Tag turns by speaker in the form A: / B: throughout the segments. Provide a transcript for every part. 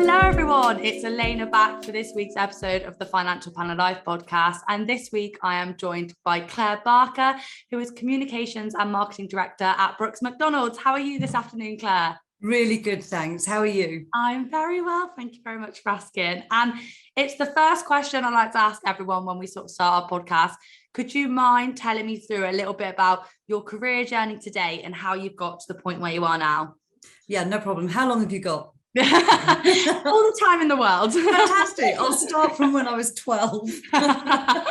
A: Hello everyone, it's Elena back for this week's episode of the Financial Planner Life podcast, and this week I am joined by Claire Barker, who is Communications and Marketing Director at Brooks Mcdonald. How are you this afternoon, Claire?
B: Really good, thanks. How are you?
A: I'm very well, thank you very much for asking. And it's the first question I like to ask everyone when we sort of start our podcast. Could you mind telling me through a little bit about your career journey today and how you've got to the point where you are now?
B: Yeah, no problem. How long have you got?
A: All the time in the world.
B: Fantastic. I'll start from when I was 12. I've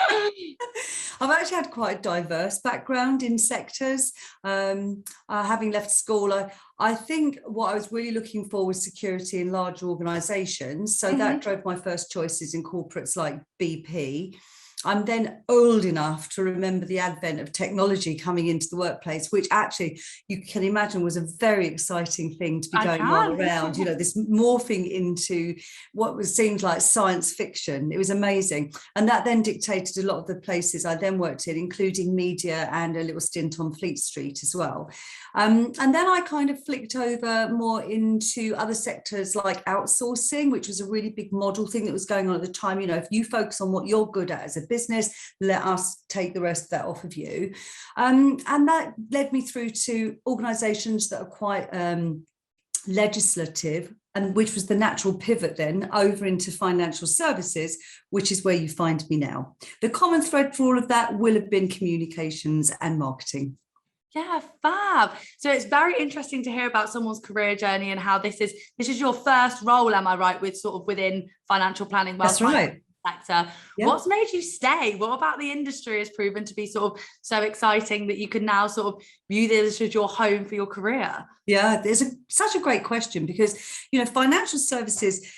B: actually had quite a diverse background in sectors. Having left school, I think what I was really looking for was security in large organisations. So that drove my first choices in corporates like BP. I'm then old enough to remember the advent of technology coming into the workplace, which actually you can imagine was a very exciting thing to be going on around, this morphing into what seemed like science fiction. It was amazing. And that then dictated a lot of the places I then worked in, including media and a little stint on Fleet Street as well. And then I kind of flicked over more into other sectors like outsourcing, which was a really big model thing that was going on at the time. If you focus on what you're good at as a business, let us take the rest of that off of you. And that led me through to organisations that are quite legislative, and which was the natural pivot then over into financial services, which is where you find me now. The common thread for all of that will have been communications and marketing.
A: Yeah, fab. So it's very interesting to hear about someone's career journey and how this is your first role, am I right, with sort of within financial planning?
B: That's right.
A: Sector. Yep. What's made you stay? What about the industry has proven to be sort of so exciting that you can now sort of view this as your home for your career?
B: Yeah, such a great question because, financial services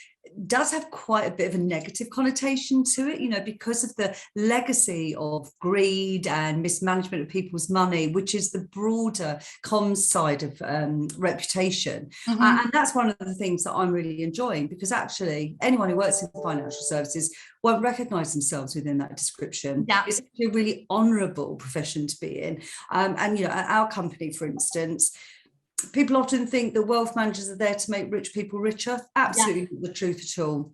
B: does have quite a bit of a negative connotation to it, because of the legacy of greed and mismanagement of people's money, which is the broader comms side of reputation. And that's one of the things that I'm really enjoying, because actually anyone who works in financial services won't recognise themselves within that description.
A: Yeah.
B: It's a really honourable profession to be in. And, at our company, for instance, people often think the wealth managers are there to make rich people richer. Absolutely not the truth at all.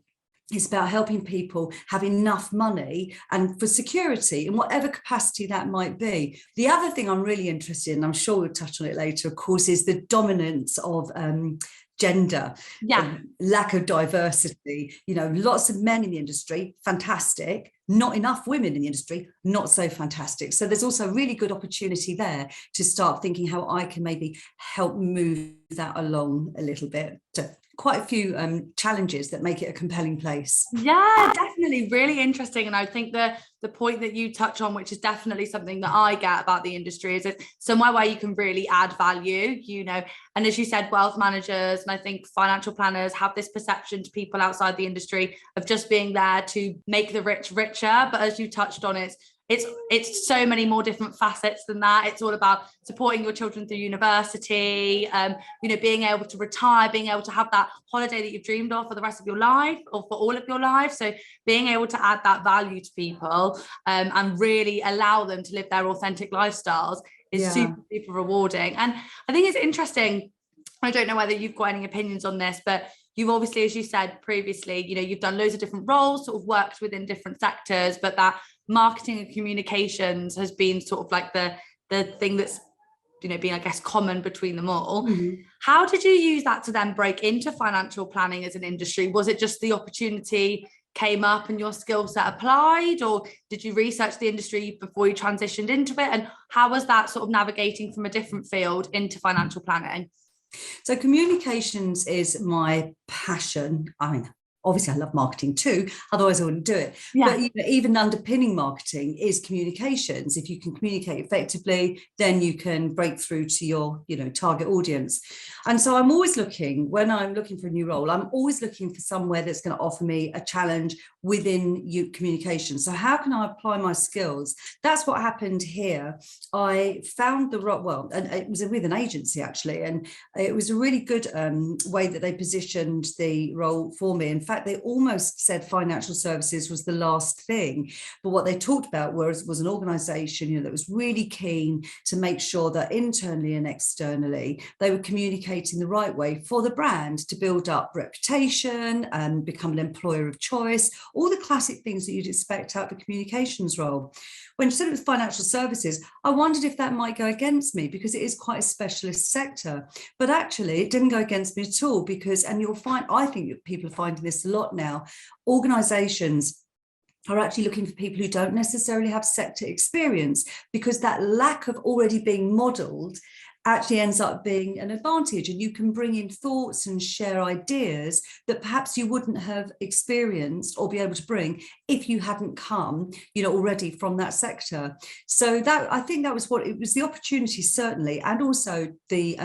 B: It's about helping people have enough money and for security in whatever capacity that might be. The other thing I'm really interested in, I'm sure we'll touch on it later, of course, is the dominance of gender, lack of diversity. Lots of men in the industry, fantastic. Not enough women in the industry, not so fantastic. So there's also a really good opportunity there to start thinking how I can maybe help move that along a little bit. So quite a few challenges that make it a compelling place.
A: Yeah, definitely really interesting. And I think the point that you touch on, which is definitely something that I get about the industry, is it's somewhere where you can really add value, and as you said, wealth managers and I think financial planners have this perception to people outside the industry of just being there to make the rich richer. But as you touched on, it's so many more different facets than that. It's all about supporting your children through university, being able to retire, being able to have that holiday that you've dreamed of for the rest of your life or for all of your life. So being able to add that value to people and really allow them to live their authentic lifestyles is super, super rewarding. And I think it's interesting. I don't know whether you've got any opinions on this, but you've obviously, as you said previously, you've done loads of different roles, sort of worked within different sectors, but that marketing and communications has been sort of like the thing that's, being, I guess, common between them all. How did you use that to then break into financial planning as an industry? Was it just the opportunity came up and your skill set applied, or did you research the industry before you transitioned into it? And how was that sort of navigating from a different field into financial planning?
B: So communications is my passion. I mean, obviously I love marketing too, otherwise I wouldn't do it. But even underpinning marketing is communications. If you can communicate effectively, then you can break through to your target audience. And so I'm always looking, when I'm looking for a new role, I'm always looking for somewhere that's going to offer me a challenge within communication. So how can I apply my skills? That's what happened here. I found the role, and it was with an agency actually, and it was a really good way that they positioned the role for me. In fact, fact, they almost said financial services was the last thing. But what they talked about was an organisation, that was really keen to make sure that internally and externally they were communicating the right way for the brand to build up reputation and become an employer of choice, all the classic things that you'd expect out of a communications role. When you said it was financial services, I wondered if that might go against me because it is quite a specialist sector. But actually, it didn't go against me at all because, and you'll find, I think people are finding this a lot now, organisations are actually looking for people who don't necessarily have sector experience because that lack of already being modelled actually ends up being an advantage, and you can bring in thoughts and share ideas that perhaps you wouldn't have experienced or be able to bring if you hadn't come, already from that sector. So that, I think that was what it was, the opportunity certainly, and also the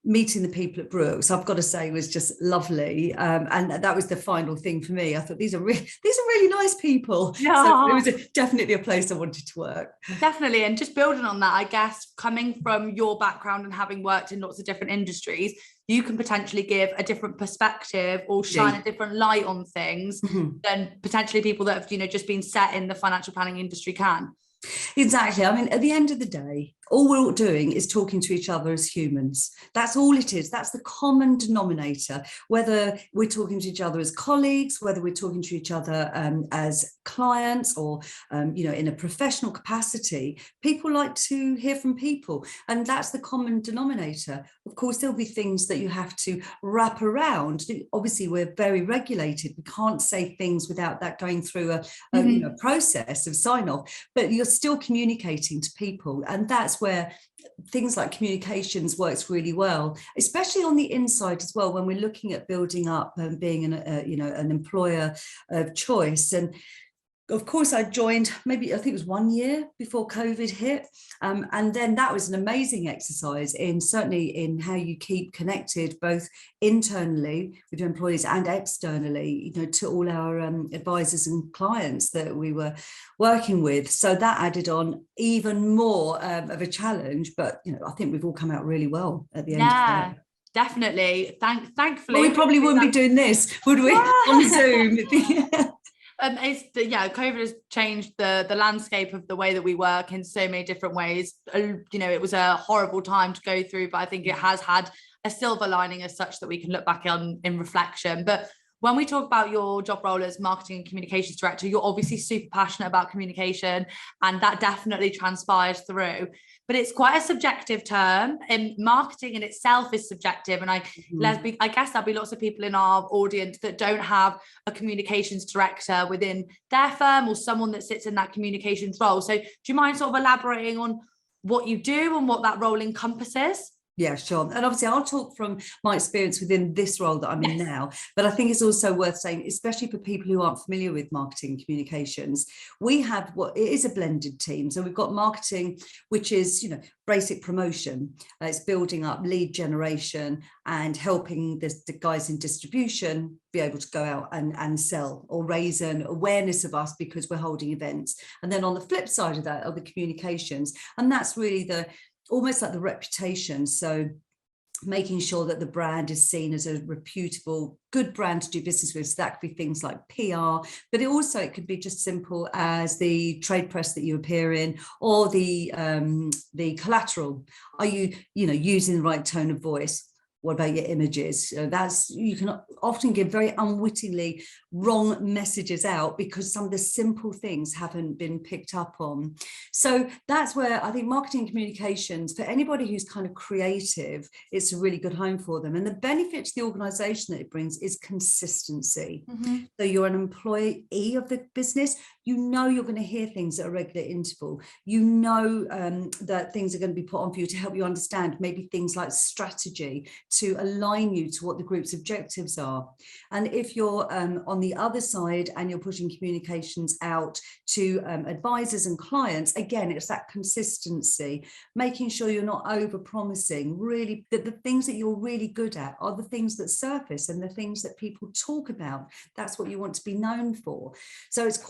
B: meeting the people at Brooks, I've got to say, was just lovely, and that was the final thing for me. I thought these are really nice people.
A: Yeah.
B: So it was definitely a place I wanted to work.
A: Definitely, and just building on that, I guess coming from your background and having worked in lots of different industries, you can potentially give a different perspective or shine a different light on things than potentially people that have just been set in the financial planning industry can.
B: Exactly. I mean, at the end of the day, all we're all doing is talking to each other as humans. That's all it is. That's the common denominator, whether we're talking to each other as colleagues, whether we're talking to each other as clients or, in a professional capacity. People like to hear from people, and that's the common denominator. Of course, there'll be things that you have to wrap around. Obviously, we're very regulated. We can't say things without that going through a process of sign-off, but you're still communicating to people, and that's where things like communications works really well, especially on the inside as well, when we're looking at building up and being an employer of choice. And of course, I joined I think it was 1 year before COVID hit. And then that was an amazing exercise certainly in how you keep connected both internally with your employees and externally, to all our advisors and clients that we were working with. So that added on even more of a challenge. But, I think we've all come out really well at the end of that.
A: Definitely. Thankfully.
B: Well, we probably wouldn't be doing this, would we? On Zoom.
A: COVID has changed the landscape of the way that we work in so many different ways. It was a horrible time to go through, but I think it has had a silver lining as such that we can look back on in reflection. But when we talk about your job role as marketing and communications director, you're obviously super passionate about communication, and that definitely transpires through. But it's quite a subjective term, and marketing in itself is subjective. And I guess there'll be lots of people in our audience that don't have a communications director within their firm or someone that sits in that communications role. So do you mind sort of elaborating on what you do and what that role encompasses?
B: Yeah, sure. And obviously I'll talk from my experience within this role that I'm in now, but I think it's also worth saying, especially for people who aren't familiar with marketing and communications, we have it is a blended team. So we've got marketing, which is, basic promotion. It's building up lead generation and helping the guys in distribution be able to go out and sell or raise an awareness of us because we're holding events. And then on the flip side of that are the communications. And that's really almost like the reputation. So making sure that the brand is seen as a reputable, good brand to do business with. So that could be things like PR, but it could be just simple as the trade press that you appear in, or the collateral. Are you, using the right tone of voice? What about your images? You can often give very unwittingly wrong messages out because some of the simple things haven't been picked up on. So that's where I think marketing and communications, for anybody who's kind of creative, it's a really good home for them. And the benefit to the organization that it brings is consistency. So you're an employee of the business, you're going to hear things at a regular interval. That things are going to be put on for you to help you understand maybe things like strategy, to align you to what the group's objectives are. And if you're on the other side and you're pushing communications out to advisors and clients, again, it's that consistency, making sure you're not over promising, really that the things that you're really good at are the things that surface and the things that people talk about. That's what you want to be known for. So it's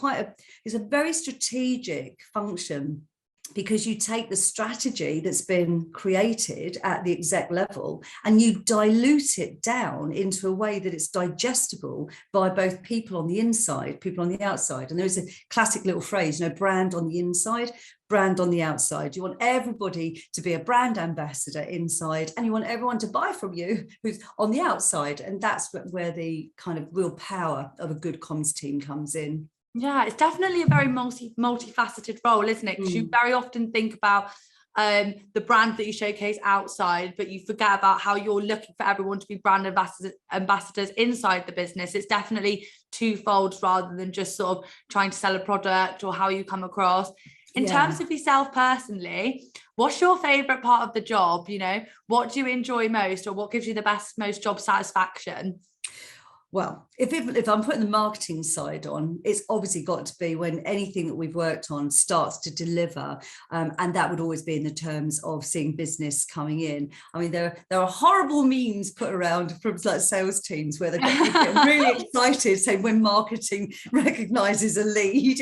B: a very strategic function. because you take the strategy that's been created at the exec level and you dilute it down into a way that it's digestible by both people on the inside, people on the outside. And there's a classic little phrase, brand on the inside, brand on the outside. You want everybody to be a brand ambassador inside, and you want everyone to buy from you who's on the outside. And that's where the kind of real power of a good comms team comes in.
A: Yeah, it's definitely a very multifaceted role, isn't it? Because you very often think about the brand that you showcase outside, but you forget about how you're looking for everyone to be brand ambassadors inside the business. It's definitely twofold rather than just sort of trying to sell a product or how you come across. In terms of yourself personally, what's your favorite part of the job? What do you enjoy most, or what gives you the most job satisfaction?
B: Well, if I'm putting the marketing side on, it's obviously got to be when anything that we've worked on starts to deliver, and that would always be in the terms of seeing business coming in. I mean, there are horrible memes put around from like sales teams where they're getting really excited, saying when marketing recognises a lead.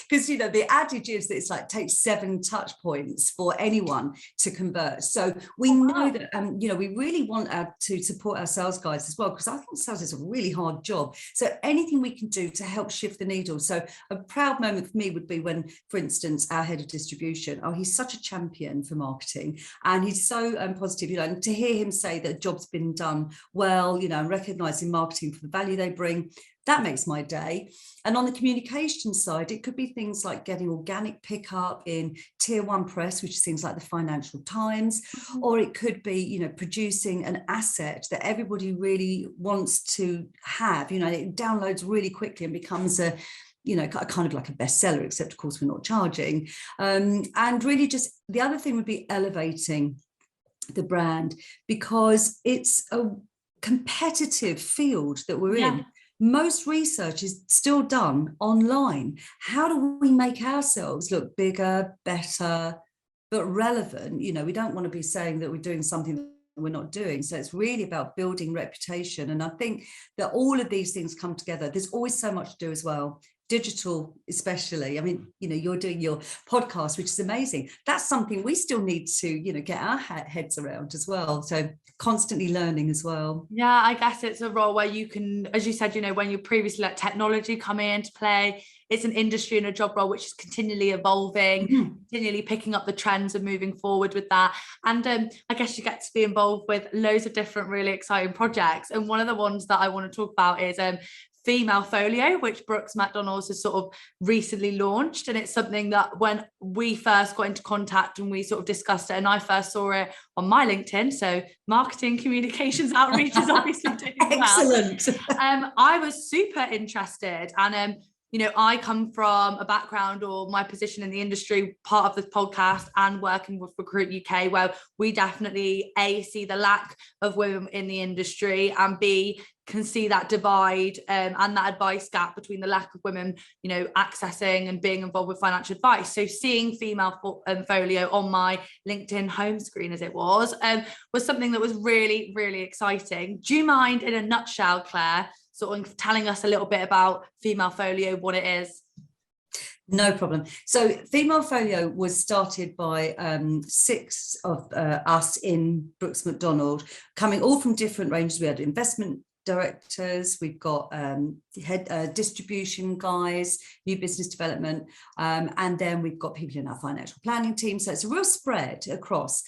B: Because the adage is that it's like takes 7 touch points for anyone to convert. So we know that we really want to support our sales guys as well, because I think sales is a really hard job. So anything we can do to help shift the needle. So a proud moment for me would be when, for instance, our head of distribution, he's such a champion for marketing, and he's so positive, and to hear him say that a job's been done well, and recognising marketing for the value they bring, that makes my day. And on the communication side, it could be things like getting organic pickup in tier 1 press, which seems like the Financial Times, or it could be, producing an asset that everybody really wants to have. It downloads really quickly and becomes a kind of like a bestseller, except of course we're not charging. And really just the other thing would be elevating the brand, because it's a competitive field that we're in. Most research is still done online. How do we make ourselves look bigger, better, but relevant? We don't want to be saying that we're doing something that we're not doing. So it's really about building reputation. And I think that all of these things come together. There's always so much to do as well. Digital, especially. I mean, you're doing your podcast, which is amazing. That's something we still need to, get our heads around as well. So constantly learning as well.
A: Yeah, I guess it's a role where you can, as you said, when you previously let technology come into play, it's an industry and a job role which is continually evolving, continually picking up the trends and moving forward with that. And I guess you get to be involved with loads of different really exciting projects. And one of the ones that I want to talk about is Female Folio, which Brooks Mcdonald has sort of recently launched. And it's something that when we first got into contact and we sort of discussed it, and I first saw it on my LinkedIn, so marketing, communications, outreach is obviously doing well.
B: Excellent.
A: I was super interested. And I come from a background, or my position in the industry, part of this podcast and working with Recruit UK, where we definitely A, see the lack of women in the industry, and B, can see that divide and that advice gap between the lack of women, accessing and being involved with financial advice. So seeing Female Folio on my LinkedIn home screen, as it was something that was really, really exciting. Do you mind, in a nutshell, Claire, sort of telling us a little bit about Female Folio, what it is?
B: No problem. So Female Folio was started by 6 of us in Brooks Mcdonald, coming all from different ranges. We had investment directors, we've got head distribution guys, new business development, and then we've got people in our financial planning team. So it's a real spread across.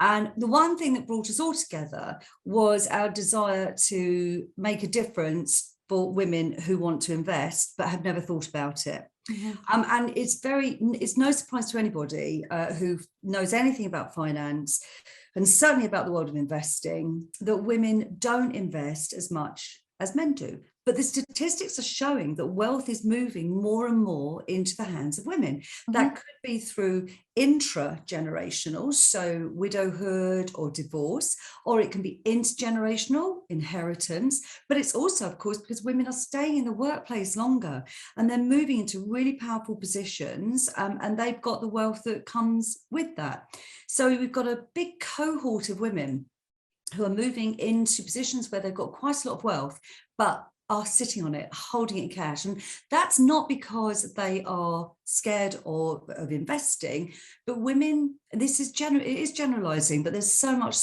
B: And the one thing that brought us all together was our desire to make a difference for women who want to invest but have never thought about it. And it's no surprise to anybody who knows anything about finance, and certainly about the world of investing, that women don't invest as much as men do. But the statistics are showing that wealth is moving more and more into the hands of women. That could be through intra-generational, so widowhood or divorce, or it can be intergenerational, inheritance. But it's also, of course, because women are staying in the workplace longer and they're moving into really powerful positions, and they've got the wealth that comes with that. So we've got a big cohort of women who are moving into positions where they've got quite a lot of wealth, but are sitting on it, holding it in cash. And that's not because they are scared of investing, but women, this is it is generalizing, but there's so much,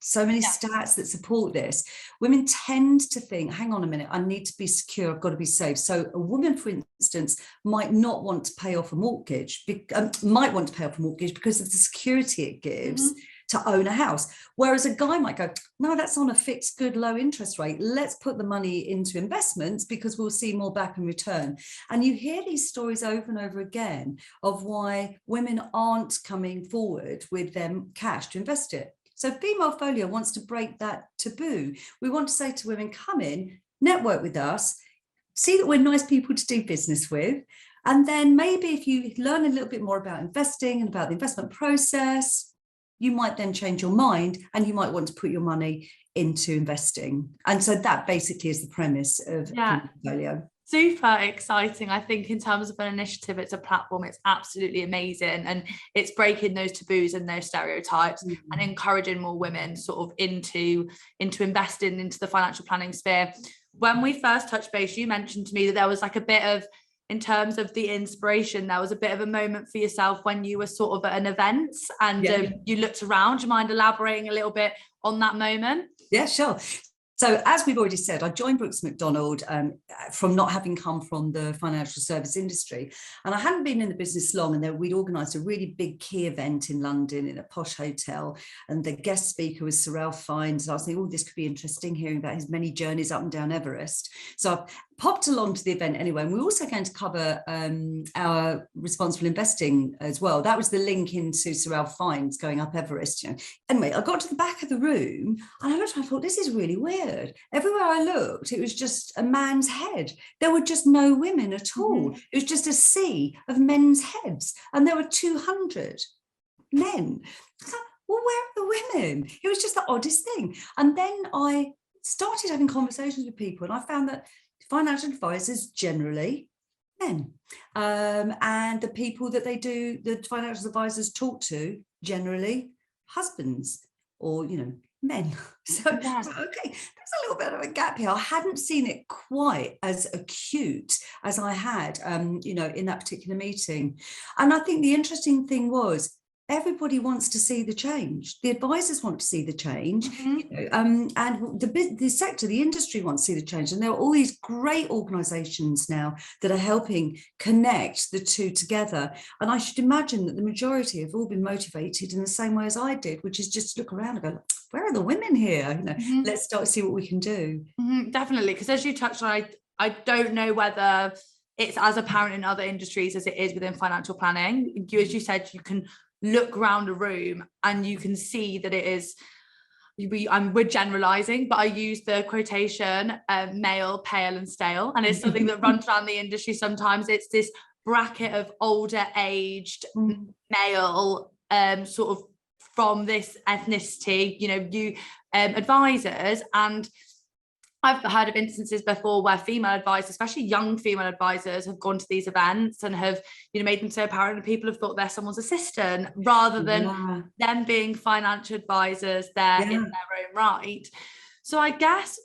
B: so many stats that support this. Women tend to think, hang on a minute, I need to be secure, I've got to be safe. So a woman, for instance, might not want to pay off a mortgage, because of the security it gives to own a house. Whereas a guy might go, no, that's on a fixed, good, low interest rate. Let's put the money into investments because we'll see more back in return. And you hear these stories over and over again of why women aren't coming forward with their cash to invest it. So Female Folio wants to break that taboo. We want to say to women, come in, network with us, see that we're nice people to do business with. And then maybe if you learn a little bit more about investing and about the investment process, you might then change your mind and you might want to put your money into investing. And so that basically is the premise of Female Folio.
A: Super exciting. I think in terms of an initiative, it's a platform, it's absolutely amazing. And it's breaking those taboos and those stereotypes and encouraging more women sort of into investing into the financial planning sphere. When we first touched base, you mentioned to me that there was like a bit of, in terms of the inspiration, there was a bit of a moment for yourself when you were sort of at an event and you looked around. Do you mind elaborating a little bit on that moment?
B: Yeah, sure. So as we've already said, I joined Brooks Mcdonald from not having come from the financial service industry. And I hadn't been in the business long, and then we'd organised a really big key event in London in a posh hotel. And the guest speaker was Sir Ralph Fiennes. And I was thinking, oh, this could be interesting, hearing about his many journeys up and down Everest. So I popped along to the event anyway. And we were also going to cover our responsible investing as well. That was the link into Sir Ralph Fiennes going up Everest. Anyway, I got to the back of the room and I thought, this is really weird. Everywhere I looked, it was just a man's head. There were just no women at all. It was just a sea of men's heads. And there were 200 men. I thought, well, where are the women? It was just the oddest thing. And then I started having conversations with people and I found that financial advisors generally men, and the people that the financial advisors talk to generally husbands or men. So okay, there's a little bit of a gap here. I hadn't seen it quite as acute as I had in that particular meeting. And I think the interesting thing was everybody wants to see the change. The advisors want to see the change, and the sector, the industry wants to see the change. And there are all these great organisations now that are helping connect the two together. And I should imagine that the majority have all been motivated in the same way as I did, which is just to look around and go, where are the women here? Let's start to see what we can do.
A: Definitely, because as you touched on, I don't know whether it's as apparent in other industries as it is within financial planning. As you said, you can look around a room and you can see that it is, we're generalizing, but I use the quotation male, pale and stale, and it's something that runs around the industry sometimes. It's this bracket of older aged male sort of from this ethnicity, advisors. And I've heard of instances before where female advisors, especially young female advisors, have gone to these events and have, made them so apparent, and people have thought they're someone's assistant rather than them being financial advisors there in their own right. So I guess,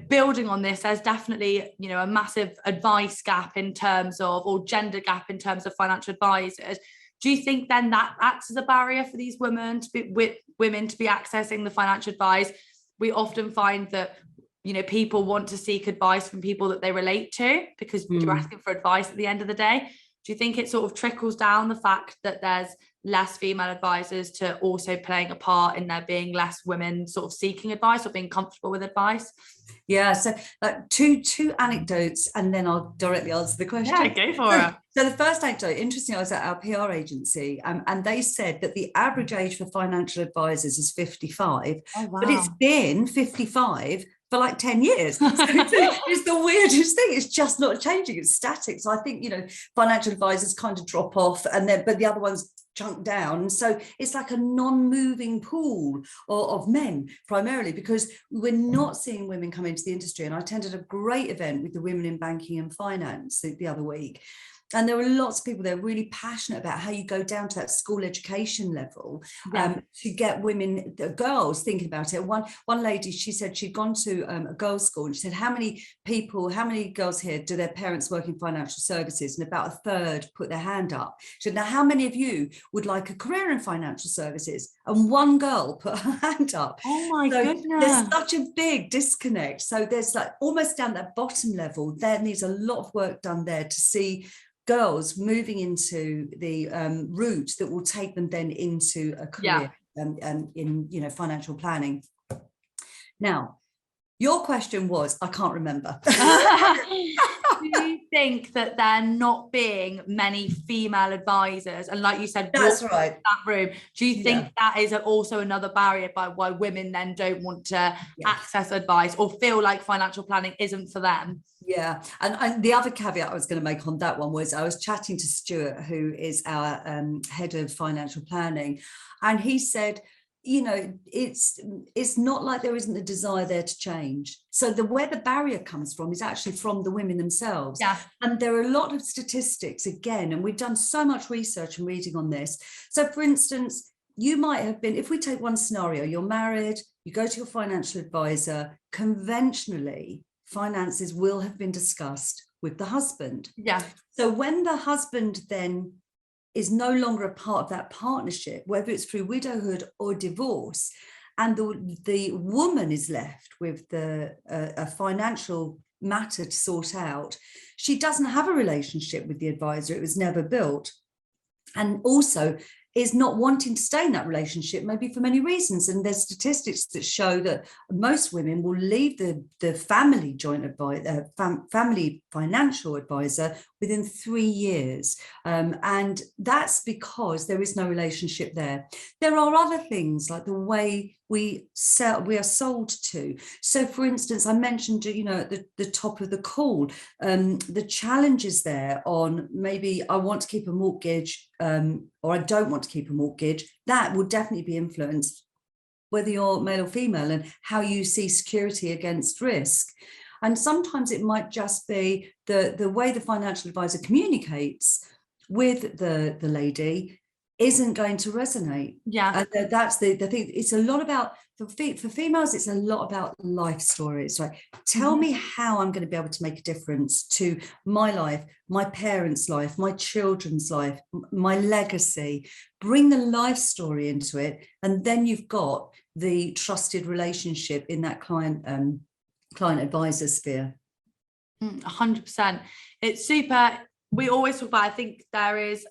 A: building on this, there's definitely, a massive advice gap in terms of, or gender gap in terms of financial advisors. Do you think then that acts as a barrier for these women to be accessing the financial advice? We often find that people want to seek advice from people that they relate to because you're asking for advice at the end of the day. Do you think it sort of trickles down the fact that there's less female advisors to also playing a part in there being less women sort of seeking advice or being comfortable with advice?
B: Yeah, so two anecdotes and then I'll directly answer the question.
A: Yeah, go for it.
B: So the first anecdote, interestingly, I was at our PR agency and they said that the average age for financial advisors is 55, but it's been 55 for like 10 years. So it's the weirdest thing. It's just not changing. It's static. So I think, financial advisors kind of drop off but the other ones chunk down. So it's like a non-moving pool of men primarily because we're not seeing women come into the industry. And I attended a great event with the women in banking and finance the other week. And there are lots of people that are really passionate about how you go down to that school education level to get women, the girls, thinking about it. One lady, she said she'd gone to a girls' school, and she said, how many girls here do their parents work in financial services? And about a third put their hand up. She said, now how many of you would like a career in financial services? And one girl put her hand up.
A: Oh my goodness.
B: There's such a big disconnect. So there's like almost down that bottom level, there needs a lot of work done there to see girls moving into the route that will take them then into a career in financial planning. Now, your question was, I can't remember.
A: Do you think that there not being many female advisors, and like you said,
B: that's right,
A: that room, do you think that is also another barrier by why women then don't want to access advice or feel like financial planning isn't for them?
B: Yeah, and the other caveat I was going to make on that one was I was chatting to Stuart, who is our head of financial planning, and he said, it's not like there isn't a desire there to change. So where the barrier comes from is actually from the women themselves.
A: Yeah.
B: And there are a lot of statistics again, and we've done so much research and reading on this. So for instance, you might have been, if we take one scenario, you're married, you go to your financial advisor, conventionally, finances will have been discussed with the husband.
A: Yeah.
B: So when the husband then is no longer a part of that partnership, whether it's through widowhood or divorce, and the woman is left with a financial matter to sort out, she doesn't have a relationship with the advisor. It was never built. And also is not wanting to stay in that relationship, maybe for many reasons. And there's statistics that show that most women will leave the family joint advisor, family financial advisor within 3 years. And that's because there is no relationship there. There are other things like the way we are sold to. So for instance, I mentioned, at the top of the call, the challenges there on maybe I want to keep a mortgage or I don't want to keep a mortgage. That will definitely be influenced whether you're male or female and how you see security against risk. And sometimes it might just be the way the financial advisor communicates with the lady isn't going to resonate.
A: Yeah.
B: And that's the thing. It's a lot about, for females, it's a lot about life stories, right? Tell me how I'm going to be able to make a difference to my life, my parents' life, my children's life, my legacy. Bring the life story into it. And then you've got the trusted relationship in that client advisor sphere.
A: 100%. It's super. We always talk about, I think there is,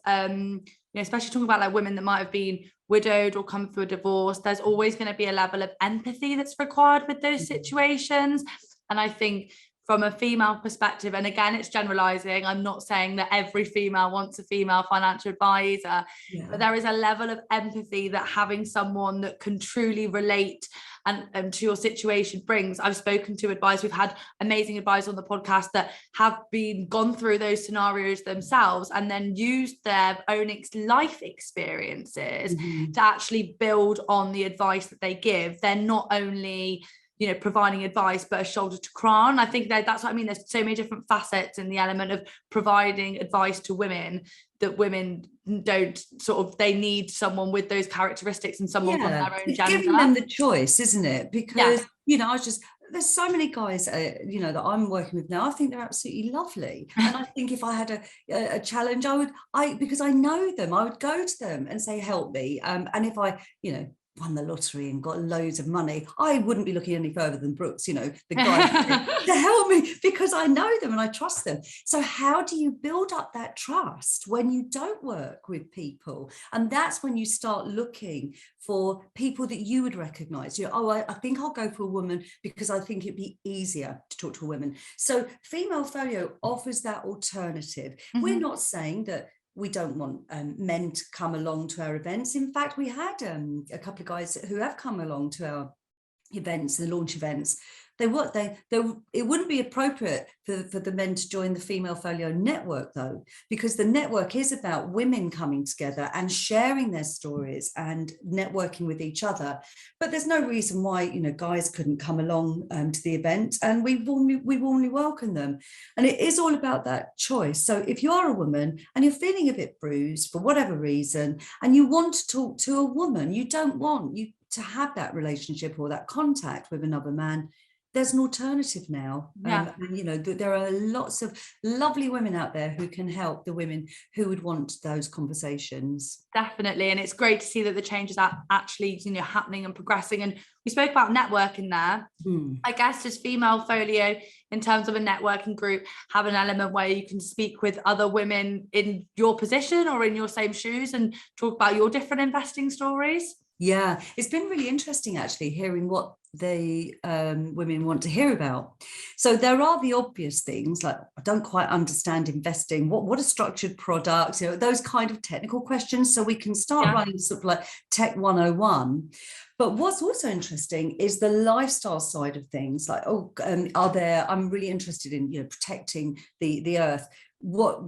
A: especially talking about like women that might have been widowed or come through a divorce, there's always going to be a level of empathy that's required with those situations. And I think from a female perspective, and again, it's generalizing, I'm not saying that every female wants a female financial advisor, but there is a level of empathy that having someone that can truly relate and to your situation brings. I've spoken to advisors, we've had amazing advisors on the podcast that have gone through those scenarios themselves and then used their own life experiences to actually build on the advice that they give. They're not only providing advice, but a shoulder to cry on. I think that's what I mean. There's so many different facets in the element of providing advice to women that women don't they need someone with those characteristics and someone from their own gender.
B: Giving them the choice, isn't it? Because, there's so many guys, that I'm working with now. I think they're absolutely lovely. And I think if I had a challenge, because I know them, I would go to them and say, help me. And if I, won the lottery and got loads of money, I wouldn't be looking any further than Brooks, the guy to help me, because I know them and I trust them. So how do you build up that trust when you don't work with people? And that's when you start looking for people that you would recognize. I think I'll go for a woman because I think it'd be easier to talk to a woman. So Female Folio offers that alternative. We're not saying that we don't want men to come along to our events. In fact, we had a couple of guys who have come along to events, the launch events, it wouldn't be appropriate for the men to join the Female Folio network, though, because the network is about women coming together and sharing their stories and networking with each other. But there's no reason why, you know, guys couldn't come along to the event, and we warmly welcome them. And it is all about that choice. So if you are a woman and you're feeling a bit bruised for whatever reason, and you want to talk to a woman, you don't want you to have that relationship or that contact with another man, there's an alternative now.
A: Yeah.
B: And, you know, there are lots of lovely women out there who can help the women who would want those conversations.
A: Definitely. And it's great to see that the changes are actually, you know, happening and progressing. And we spoke about networking there. I guess does Female Folio, in terms of a networking group, have an element where you can speak with other women in your position or in your same shoes and talk about your different investing stories?
B: Yeah, it's been really interesting actually hearing what the women want to hear about. So there are the obvious things like, I don't quite understand investing. What are structured products? You know, those kind of technical questions. So we can start running sort of like Tech 101. But what's also interesting is the lifestyle side of things. Like, I'm really interested in, you know, protecting the earth. What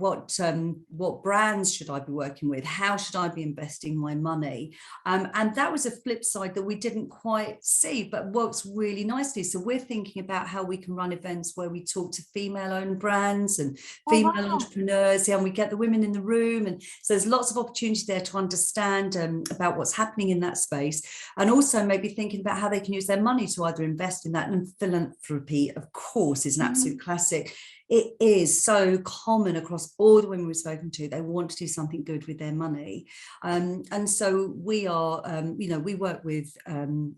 B: brands should I be working with? How should I be investing my money? And that was a flip side that we didn't quite see, but works really nicely. So we're thinking about how we can run events where we talk to female-owned brands and female entrepreneurs, and we get the women in the room. And so there's lots of opportunity there to understand about what's happening in that space, and also maybe thinking about how they can use their money to either invest in that. And philanthropy, of course, is an absolute classic. It is so common across all the women we've spoken to. They want to do something good with their money. And so we are, you know, we work with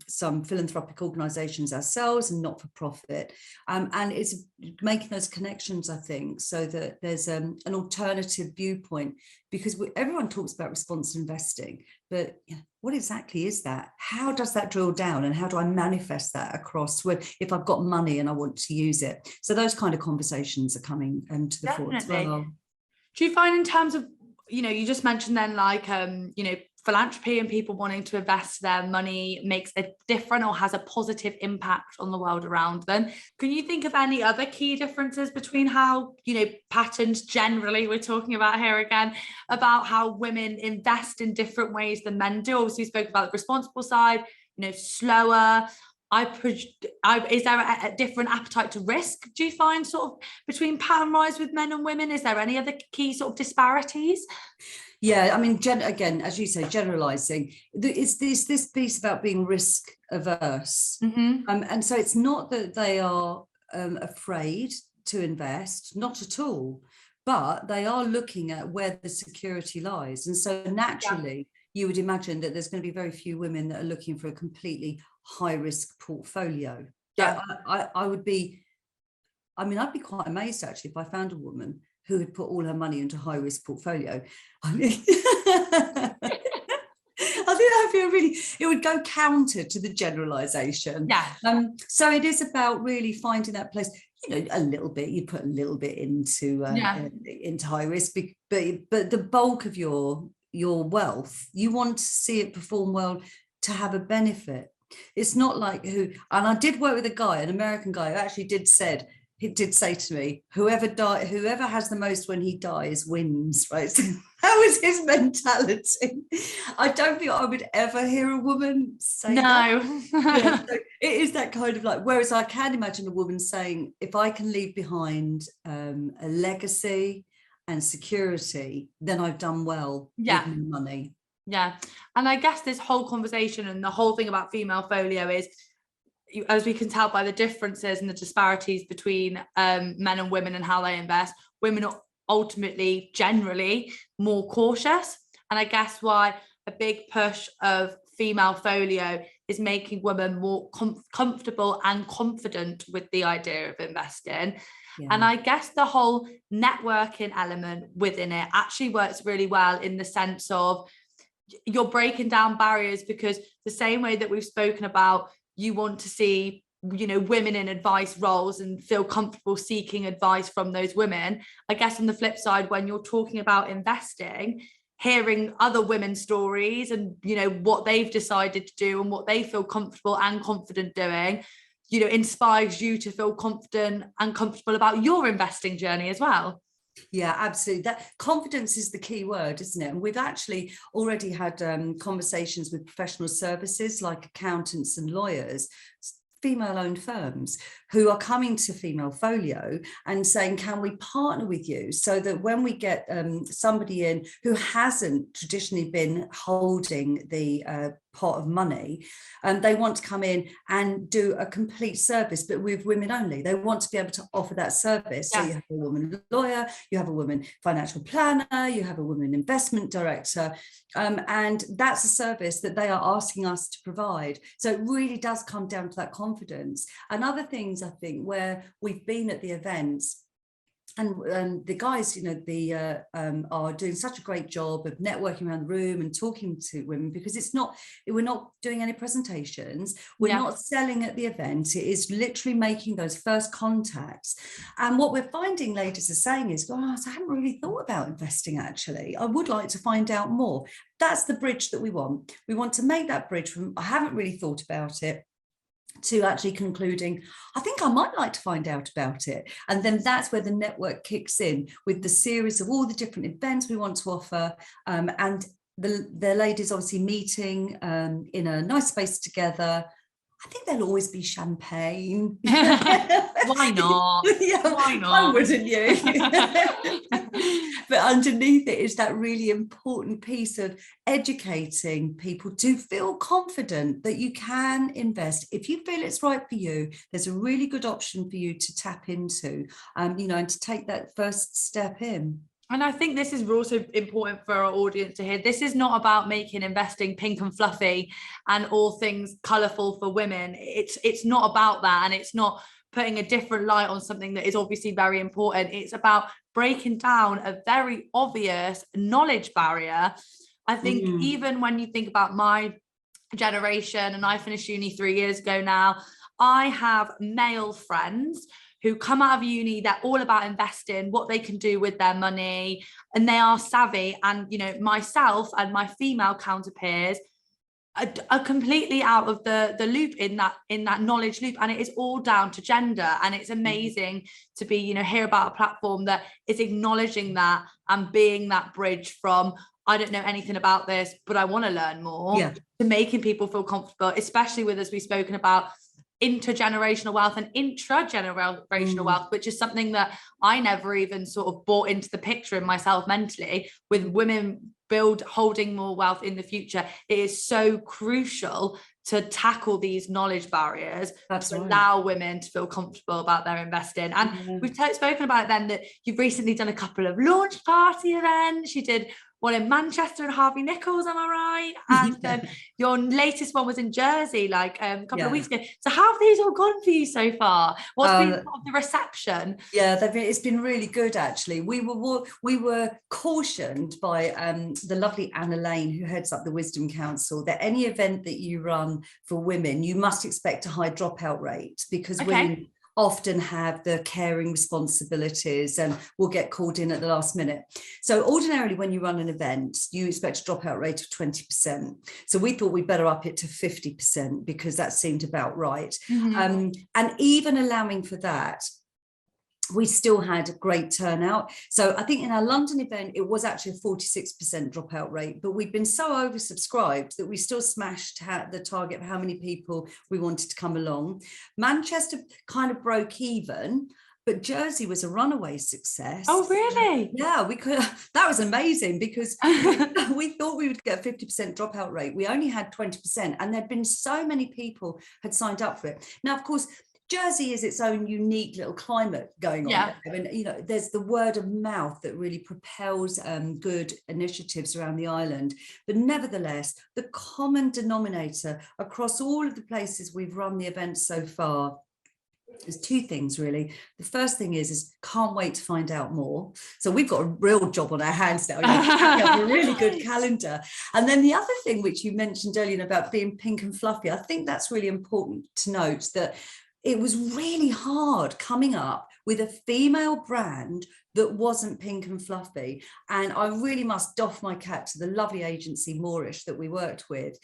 B: some philanthropic organisations ourselves and not-for-profit. And it's making those connections, I think, so that there's an alternative viewpoint, because everyone talks about responsible investing, but you know, what exactly is that? How does that drill down, and how do I manifest that across if I've got money and I want to use it? So those kind of conversations are coming to the fore as well.
A: Do you find, in terms of, you know, you just mentioned then, like, you know, philanthropy and people wanting to invest their money makes a different or has a positive impact on the world around them. Can you think of any other key differences between how, you know, patterns generally, we're talking about here again, about how women invest in different ways than men do? Obviously, we spoke about the responsible side, you know, slower. Is there a different appetite to risk, do you find, sort of between pattern wise with men and women? Is there any other key sort of disparities?
B: Yeah, I mean, again, as you say, generalizing, it's this piece about being risk averse. And so it's not that they are afraid to invest, not at all, but they are looking at where the security lies. And so naturally, you would imagine that there's going to be very few women that are looking for a completely high risk portfolio.
A: Yeah,
B: I'd be quite amazed actually if I found a woman who had put all her money into high risk portfolio. I mean, I think that would be it would go counter to the generalization.
A: Yeah.
B: So it is about really finding that place. You know, a little bit. You put a little bit into high risk, but the bulk of your wealth, you want to see it perform well to have a benefit. It's not like and I did work with a guy, an American guy, who actually did say to me, whoever has the most when he dies wins, right? So that was his mentality. I don't think I would ever hear a woman say that. Yeah, so it is that kind of like, whereas I can imagine a woman saying, if I can leave behind a legacy and security, then I've done well with my money.
A: Yeah. And I guess this whole conversation and the whole thing about Female Folio is, as we can tell by the differences and the disparities between men and women and how they invest, women are ultimately generally more cautious. And I guess why a big push of Female Folio is making women more comfortable and confident with the idea of investing. Yeah. And I guess the whole networking element within it actually works really well, in the sense of you're breaking down barriers, because the same way that we've spoken about, you want to see, you know, women in advice roles and feel comfortable seeking advice from those women. I guess on the flip side, when you're talking about investing, hearing other women's stories and, you know, what they've decided to do and what they feel comfortable and confident doing, you know, inspires you to feel confident and comfortable about your investing journey as well.
B: Yeah, absolutely. That confidence is the key word, isn't it? And we've actually already had conversations with professional services like accountants and lawyers, female-owned firms, who are coming to Female Folio and saying, can we partner with you so that when we get somebody in who hasn't traditionally been holding the pot of money, and they want to come in and do a complete service, but with women only. They want to be able to offer that service.
A: Yeah.
B: So you have a woman lawyer, you have a woman financial planner, you have a woman investment director, and that's a service that they are asking us to provide. So it really does come down to that confidence. And other things, I think, where we've been at the events, and the guys, you know, are doing such a great job of networking around the room and talking to women, because we're not doing any presentations, we're not selling at the event. It is literally making those first contacts. And what we're finding ladies are saying is, I haven't really thought about investing, actually. I would like to find out more. That's the bridge that we want. We want to make that bridge from I haven't really thought about it to actually concluding, I think I might like to find out about it. And then that's where the network kicks in with the series of all the different events we want to offer, and the ladies obviously meeting in a nice space together. I think there'll always be champagne.
A: Why not?
B: Yeah,
A: why not?
B: Why wouldn't you? But underneath it is that really important piece of educating people to feel confident that you can invest. If you feel it's right for you, there's a really good option for you to tap into, you know, and to take that first step in.
A: And I think this is also important for our audience to hear. This is not about making investing pink and fluffy and all things colourful for women. It's not about that, and it's not putting a different light on something that is obviously very important. It's about breaking down a very obvious knowledge barrier. I think even when you think about my generation, and I finished uni 3 years ago now, I have male friends who come out of uni, they're all about investing, what they can do with their money, and they are savvy. And, you know, myself and my female counterparts are completely out of the loop in that knowledge loop, and it is all down to gender. And it's amazing to be, you know, hear about a platform that is acknowledging that and being that bridge from I don't know anything about this, but I want to learn more, to making people feel comfortable, especially with, as we've spoken about, intergenerational wealth and intra-generational wealth, which is something that I never even sort of bought into the picture in myself mentally. With women holding more wealth in the future, it is so crucial to tackle these knowledge barriers. That's to allow women to feel comfortable about their investing. And we've spoken about it then, that you've recently done a couple of launch party events. You did one in Manchester and Harvey Nichols, am I right? And your latest one was in Jersey, like a couple of weeks ago. So how have these all gone for you so far? What's been the reception?
B: Yeah, it's been really good, actually. We were cautioned by the lovely Anna Lane, who heads up the Wisdom Council, that any event that you run for women, you must expect a high dropout rate, because women often have the caring responsibilities and will get called in at the last minute. So ordinarily, when you run an event, you expect a dropout rate of 20%. So we thought we'd better up it to 50%, because that seemed about right. And even allowing for that, we still had a great turnout. So I think in our London event, it was actually a 46% dropout rate, but we'd been so oversubscribed that we still smashed the target of how many people we wanted to come along. Manchester kind of broke even, but Jersey was a runaway success.
A: Oh, really?
B: Yeah, that was amazing, because we thought we would get a 50% dropout rate. We only had 20%, and there'd been so many people had signed up for it. Now, of course, Jersey is its own unique little climate going on there. And, you know, there's the word of mouth that really propels good initiatives around the island. But nevertheless, the common denominator across all of the places we've run the event so far, there's two things really. The first thing is can't wait to find out more. So we've got a real job on our hands now. We have a really good calendar. And then the other thing, which you mentioned earlier about being pink and fluffy, I think that's really important to note, that it was really hard coming up with a female brand that wasn't pink and fluffy. And I really must doff my cap to the lovely agency Moorish that we worked with.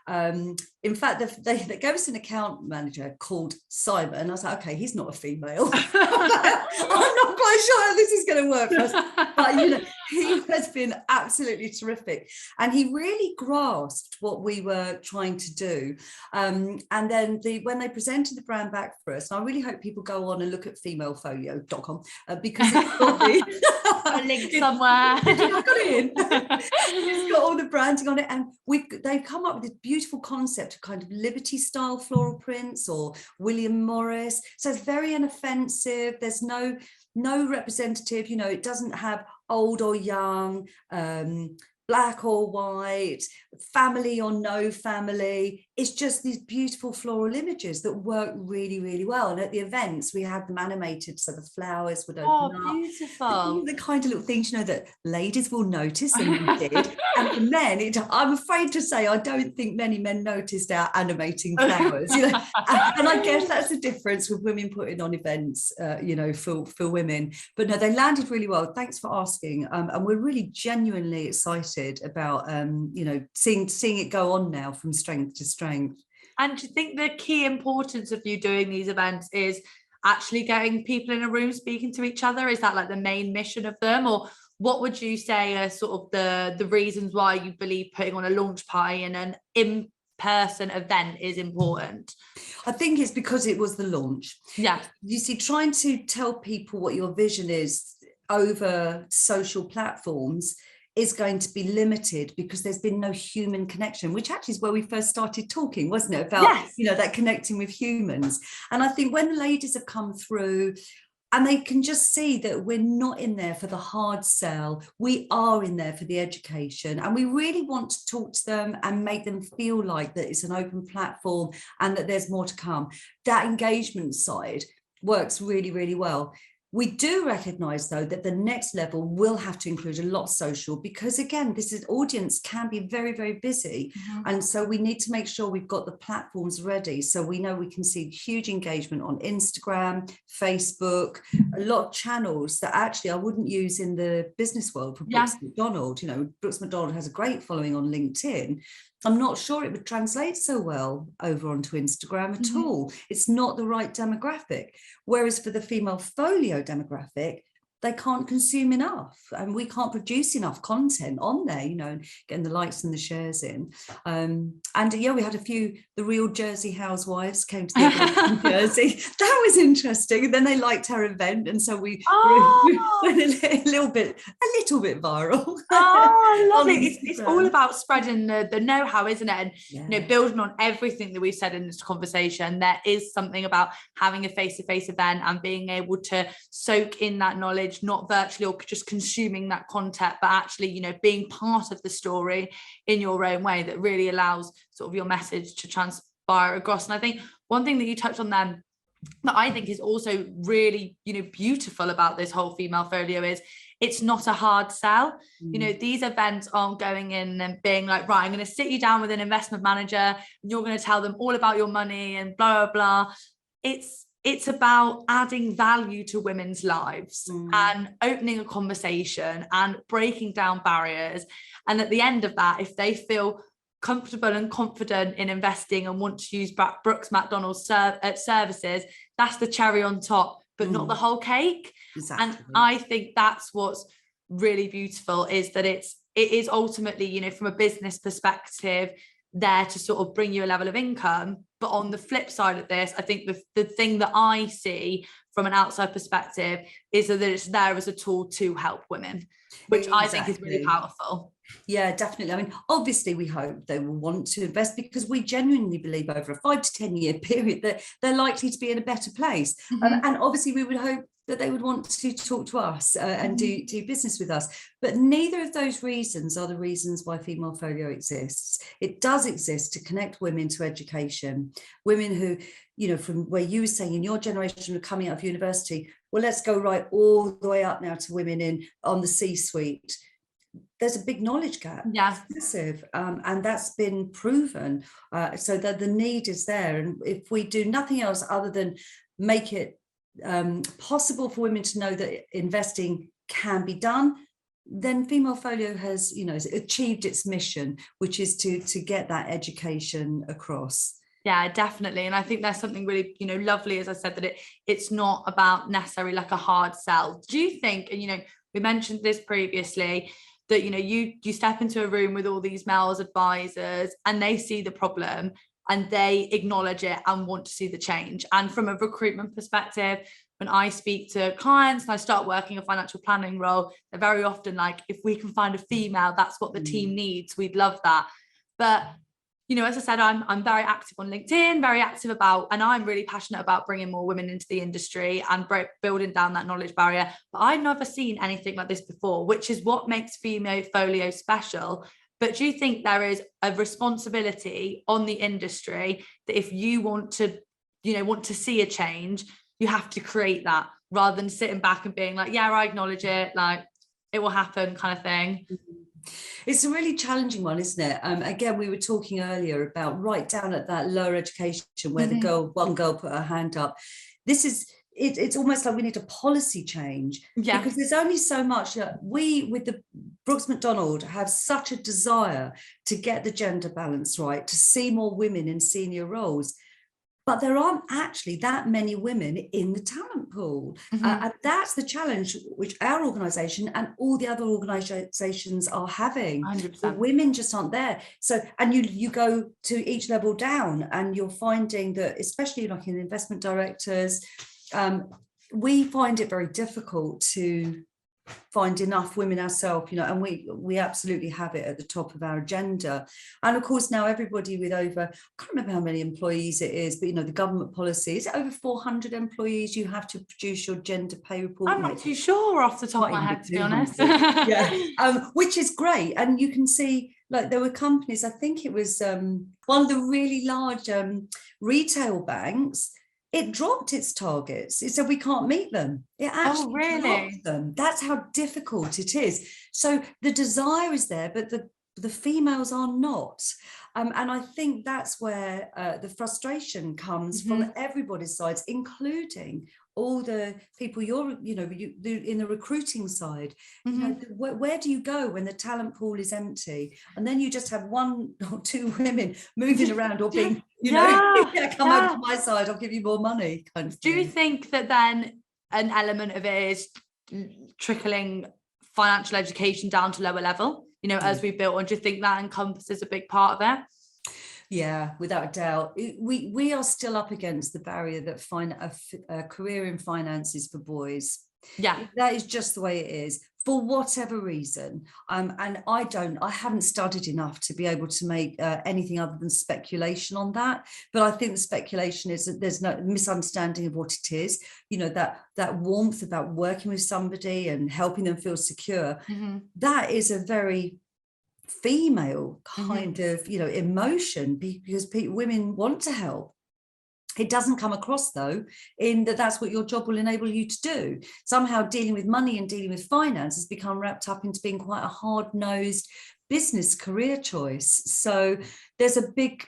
B: In fact, they gave us an account manager called Simon. I was like, okay, he's not a female. I'm not quite sure how this is going to work for us. But, you know, he has been absolutely terrific. And he really grasped what we were trying to do. And then when they presented the brand back for us, and I really hope people go on and look at femalefolio.com because it's got the
A: link somewhere. I
B: got it in. It's got all the branding on it. And they've come up with this beautiful concept of kind of Liberty style floral prints or William Morris. So it's very inoffensive. There's no representative, you know, it doesn't have old or young, black or white, family or no family. It's just these beautiful floral images that work really, really well. And at the events, we had them animated, so the flowers would open up.
A: Beautiful.
B: The kind of little things, you know, that ladies will notice, and we did. And for men, I'm afraid to say, I don't think many men noticed our animating flowers. You know? And I guess that's the difference with women putting on events, you know, for women. But no, they landed really well. Thanks for asking. And we're really genuinely excited about, you know, seeing it go on now from strength to strength.
A: And do you think the key importance of you doing these events is actually getting people in a room speaking to each other? Is that like the main mission of them? Or what would you say are sort of the reasons why you believe putting on a launch party and an in-person event is important?
B: I think it's because it was the launch.
A: Yeah.
B: You see, trying to tell people what your vision is over social platforms is going to be limited because there's been no human connection, which actually is where we first started talking, wasn't it? About, yes, you know, that connecting with humans. And I think when the ladies have come through and they can just see that we're not in there for the hard sell, we are in there for the education. And we really want to talk to them and make them feel like that it's an open platform and that there's more to come. That engagement side works really, really well. We do recognise, though, that the next level will have to include a lot of social because, again, audience can be very, very busy. Mm-hmm. And so we need to make sure we've got the platforms ready. So we know we can see huge engagement on Instagram, Facebook, a lot of channels that actually I wouldn't use in the business world for Brooks Mcdonald. You know, Brooks Mcdonald has a great following on LinkedIn. I'm not sure it would translate so well over onto Instagram at all. It's not the right demographic. Whereas for the Female Folio demographic, they can't consume enough and we can't produce enough content on there, you know, getting the likes and the shares in. And yeah, we had the real Jersey housewives came to the event in Jersey. That was interesting. And then they liked our event. And so we went a little bit viral.
A: Oh, I love it. It's all about spreading the know-how, isn't it? And, you know, building on everything that we've said in this conversation, there is something about having a face-to-face event and being able to soak in that knowledge, not virtually or just consuming that content, but actually, you know, being part of the story in your own way that really allows sort of your message to transpire across. And I think one thing that you touched on then that I think is also really, you know, beautiful about this whole Female Folio is it's not a hard sell. You know, these events aren't going in and being like, right, I'm going to sit you down with an investment manager and you're going to tell them all about your money and blah, blah, blah. It's about adding value to women's lives and opening a conversation and breaking down barriers. And at the end of that, if they feel comfortable and confident in investing and want to use Brooks Mcdonald services, that's the cherry on top, but not the whole cake. Exactly. And I think that's what's really beautiful is that it is ultimately, you know, from a business perspective, there to sort of bring you a level of income. But on the flip side of this, I think the thing that I see from an outside perspective is that it's there as a tool to help women, which I think is really powerful.
B: Yeah, definitely. I mean, obviously we hope they will want to invest because we genuinely believe over a 5 to 10 year period that they're likely to be in a better place. And obviously we would hope that they would want to talk to us and do business with us. But neither of those reasons are the reasons why Female Folio exists. It does exist to connect women to education, women who, you know, from where you were saying in your generation of coming out of university, well, let's go right all the way up now to women on the C-suite. There's a big knowledge gap.
A: Yeah,
B: massive, and that's been proven. So that the need is there, and if we do nothing else other than make it possible for women to know that investing can be done, then Female Folio has, you know, achieved its mission, which is to get that education across.
A: Yeah, definitely. And I think there's something really, you know, lovely, as I said, that it's not about necessarily like a hard sell. Do you think, and, you know, we mentioned this previously, that, you know, you step into a room with all these males advisors and they see the problem and they acknowledge it and want to see the change. And from a recruitment perspective, when I speak to clients and I start working a financial planning role, they're very often like, if we can find a female, that's what the team needs, we'd love that. But, you know, as I said, I'm very active on LinkedIn, very active about, and I'm really passionate about bringing more women into the industry and building down that knowledge barrier. But I've never seen anything like this before, which is what makes Female Folio special. But do you think there is a responsibility on the industry that if you want to, you know, want to see a change, you have to create that, rather than sitting back and being like, yeah, I acknowledge it, like it will happen kind of thing?
B: It's a really challenging one, isn't it? Again, we were talking earlier about right down at that lower education where one girl put her hand up. This is, it's almost like we need a policy change, because there's only so much that we, with the Brooks Mcdonald, have such a desire to get the gender balance right, to see more women in senior roles. But there aren't actually that many women in the talent pool. And that's the challenge which our organisation and all the other organisations are having.
A: 100%.
B: The women just aren't there. So, and you go to each level down and you're finding that, especially like in investment directors, we find it very difficult to find enough women ourselves, you know, and we absolutely have it at the top of our agenda. And of course, now everybody with over, I can't remember how many employees it is, but, you know, the government policy, is it over 400 employees you have to produce your gender pay report?
A: I'm not too sure off the top of my head, to be honest.
B: Which is great. And you can see, like, there were companies, I think it was one of the really large retail banks, it dropped its targets. It said we can't meet them. It actually dropped them. That's how difficult it is. So the desire is there, but the females are not. And I think that's where the frustration comes from everybody's sides, including all the people in the recruiting side. You know, where do you go when the talent pool is empty, and then you just have one or two women moving around or being, come over to my side, I'll give you more money kind of thing.
A: Do you think that then an element of it is trickling financial education down to lower level, you know, as we built on? Do you think that encompasses a big part of it?
B: Yeah, without a doubt. We are still up against the barrier that a career in finance is for boys.
A: Yeah,
B: that is just the way it is, for whatever reason. And I haven't studied enough to be able to make anything other than speculation on that. But I think the speculation is that there's no misunderstanding of what it is. You know, that warmth about working with somebody and helping them feel secure. That is a very female kind of, you know, emotion, because women want to help. It doesn't come across, though, in that's what your job will enable you to do. Somehow dealing with money and dealing with finance has become wrapped up into being quite a hard-nosed business career choice. So there's a big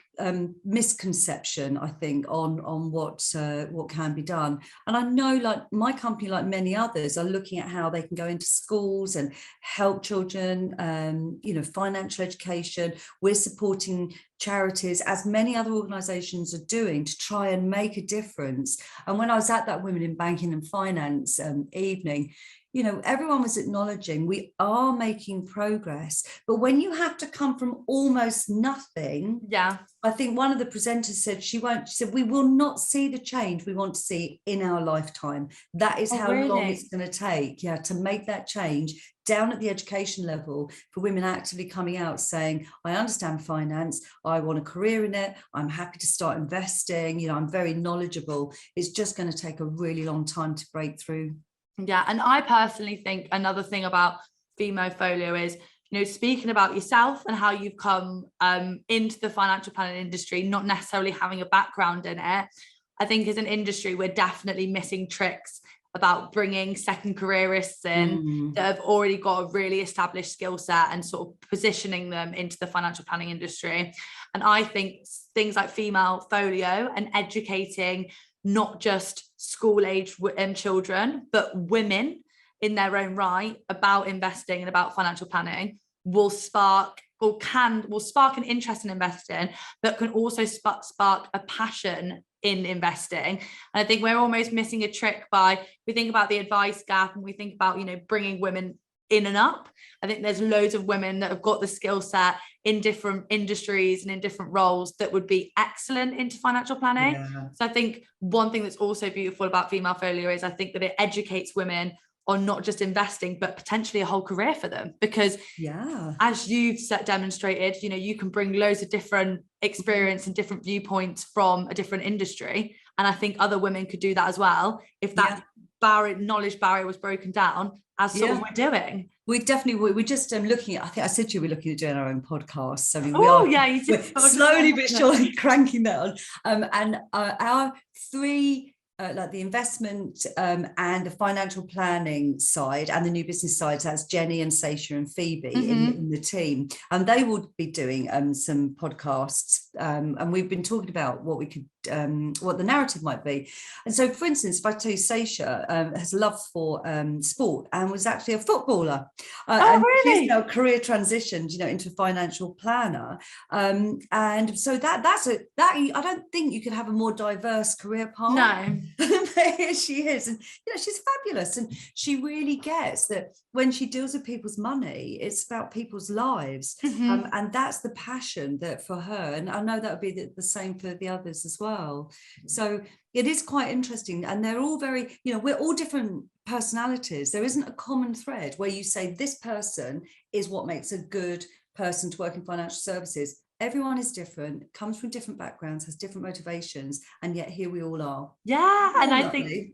B: misconception, I think, on what can be done. And I know, like my company, like many others, are looking at how they can go into schools and help children, you know, financial education. We're supporting charities, as many other organisations are doing, to try and make a difference. And when I was at that Women in Banking and Finance evening, you know, everyone was acknowledging we are making progress, but when you have to come from almost nothing, I think one of the presenters said she said we will not see the change we want to see in our lifetime. That is how long it's going to take, to make that change down at the education level, for women actively coming out saying, I understand finance, I want a career in it, I'm happy to start investing, you know, I'm very knowledgeable. It's just going to take a really long time to break through.
A: Yeah, and I personally think another thing about Female Folio is, you know, speaking about yourself and how you've come into the financial planning industry, not necessarily having a background in it. I think as an industry, we're definitely missing tricks about bringing second careerists in that have already got a really established skill set and sort of positioning them into the financial planning industry. And I think things like Female Folio and educating not just school age children, but women in their own right about investing and about financial planning will spark an interest in investing, but can also spark a passion in investing. And I think we're almost missing a trick by, we think about the advice gap and we think about, you know, bringing women in and up. I think there's loads of women that have got the skill set in different industries and in different roles that would be excellent into financial planning.
B: Yeah.
A: So I think one thing that's also beautiful about Female Folio is I think that it educates women on not just investing, but potentially a whole career for them. Because as you've demonstrated, you know, you can bring loads of different experience and different viewpoints from a different industry. And I think other women could do that as well if that knowledge barrier was broken down, as sort of we're doing.
B: We definitely, we're just looking at, I think I said to you, we're looking at doing our own podcasts. I mean,
A: we're
B: slowly but surely cranking that on. And our three, like the investment and the financial planning side and the new business side, so that's Jenny and Sasha and Phoebe in the team, and they will be doing some podcasts, and we've been talking about what we could what the narrative might be. And so, for instance, if I tell you, Sasha has a love for sport and was actually a footballer, and
A: really?
B: she's now career transitioned, you know, into a financial planner, and so that I don't think you could have a more diverse career path.
A: No.
B: Here she is, and you know, she's fabulous, and she really gets that when she deals with people's money, it's about people's lives, and that's the passion that for her, and I know that would be the same for the others as well. So it is quite interesting, and they're all very, you know, we're all different personalities. There isn't a common thread where you say this person is what makes a good person to work in financial services. Everyone is different, comes from different backgrounds, has different motivations, and yet here we all are.
A: And I think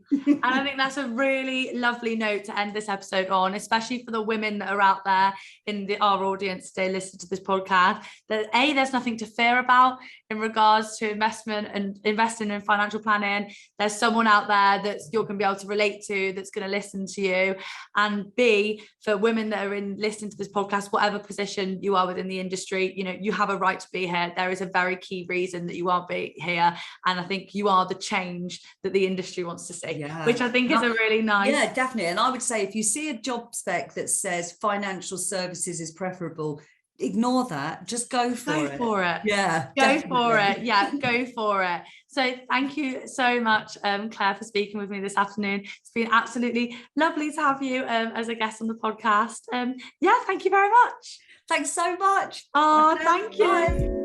A: that's a really lovely note to end this episode on, especially for the women that are out there in our audience today listening to this podcast, that there's nothing to fear about in regards to investment and investing in financial planning. There's someone out there that you're going to be able to relate to, that's going to listen to you. And B, for women that are listening to this podcast, whatever position you are within the industry, you know, you have a right to be here. There is a very key reason that you are here, and I think you are the change that the industry wants to see, which I think is a really nice.
B: Yeah, definitely. And I would say if you see a job spec that says financial services is preferable, ignore that, just go for it.
A: Go for it. So thank you so much, Claire, for speaking with me this afternoon. It's been absolutely lovely to have you as a guest on the podcast. Thank you very much.
B: Thanks so much.
A: Oh, thank you.
B: Bye.